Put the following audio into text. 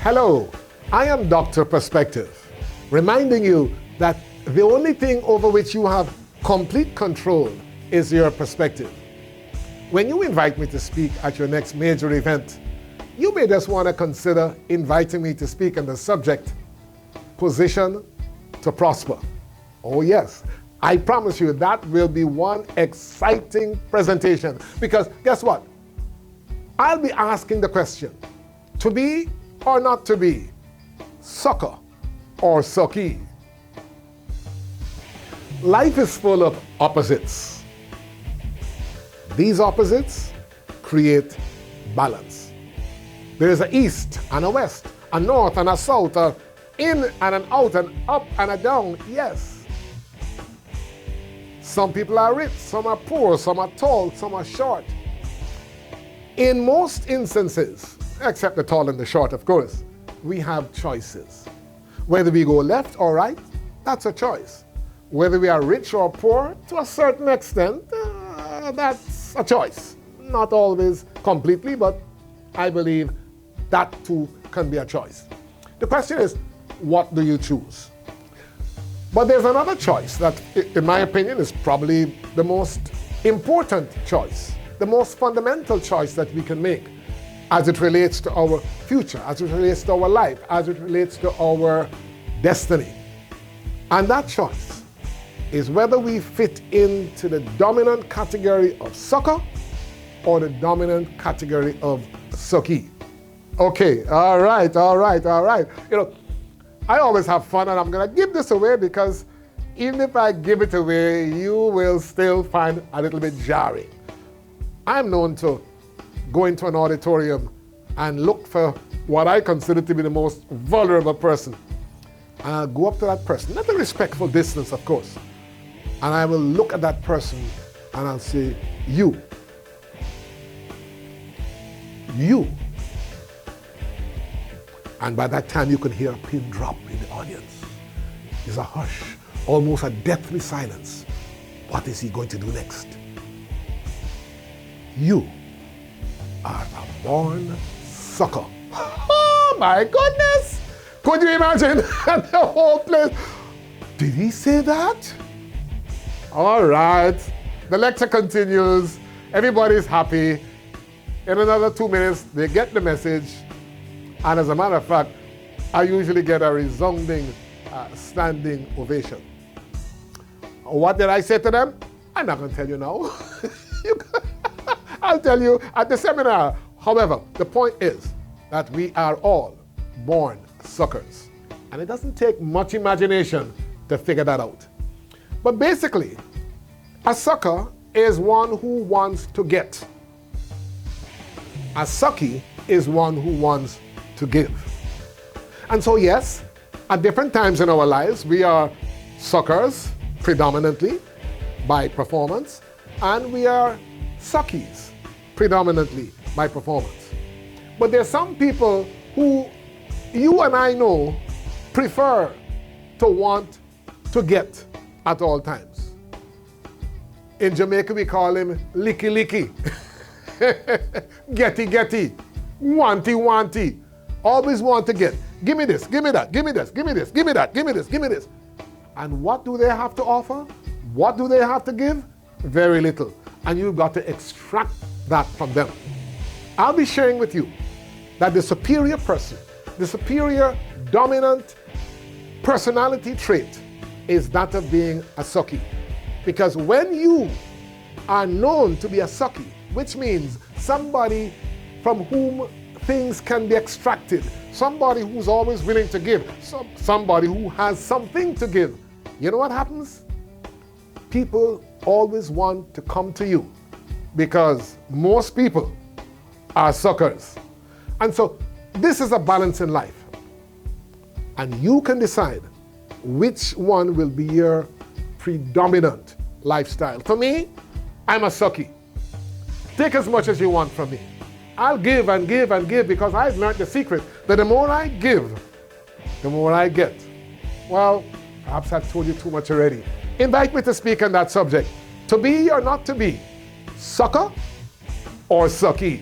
Hello, I am Dr. Perspective, reminding you that the only thing over which you have complete control is your perspective. When you invite me to speak at your next major event, you may just want to consider inviting me to speak on the subject, Position to Prosper. Oh yes, I promise you that will be one exciting presentation, because guess what? I'll be asking the question, to be or not to be, sucker or suckee? Life is full of opposites. These opposites create balance. There is an east and a west, a north and a south, a in and an out, and up and a down, yes. Some people are rich, some are poor, some are tall, some are short. In most instances, except the tall and the short, of course, we have choices. Whether we go left or right, that's a choice. Whether we are rich or poor, to a certain extent, that's a choice. Not always completely, but I believe that too can be a choice. The question is, what do you choose? But there's another choice that, in my opinion, is probably the most important choice, the most fundamental choice that we can make as it relates to our future, as it relates to our life, as it relates to our destiny. And that choice is whether we fit into the dominant category of sucker or the dominant category of suckee. Okay, all right. You know, I always have fun, and I'm going to give this away because even if I give it away, you will still find a little bit jarring. I'm known to go into an auditorium and look for what I consider to be the most vulnerable person. And I'll go up to that person, at a respectful distance, of course, and I will look at that person and I'll say, you. And by that time, you can hear a pin drop in the audience. There's a hush, almost a deathly silence. What is he going to do next? You are a born sucker. Oh my goodness! Could you imagine the whole place? Did he say that? All right, the lecture continues. Everybody's happy. In another 2 minutes, they get the message. And as a matter of fact, I usually get a resounding standing ovation. What did I say to them? I'm not going to tell you now. I'll tell you at the seminar. However, the point is that we are all born suckers. And it doesn't take much imagination to figure that out. But basically, a sucker is one who wants to get. A suckee is one who wants to give. And so yes, at different times in our lives, we are suckers predominantly by performance, and we are suckees predominantly by performance. But there are some people who you and I know prefer to want to get at all times. In Jamaica, we call him licky licky, getty getty, wanty wanty. Always want to get. Give me this, give me that, give me this, give me this, give me that, give me this, give me this. And what do they have to offer? What do they have to give? Very little. And you've got to extract that from them. I'll be sharing with you that the superior person, the superior dominant personality trait is that of being a suckee. Because when you are known to be a suckee, which means somebody from whom things can be extracted, somebody who's always willing to give, somebody who has something to give, you know what happens? People always want to come to you because most people are suckers. And so this is a balance in life. And you can decide which one will be your predominant lifestyle. For me, I'm a suckee. Take as much as you want from me. I'll give and give and give because I've learned the secret that the more I give, the more I get. Well, perhaps I've told you too much already. Invite me to speak on that subject. To be or not to be, sucker or suckee?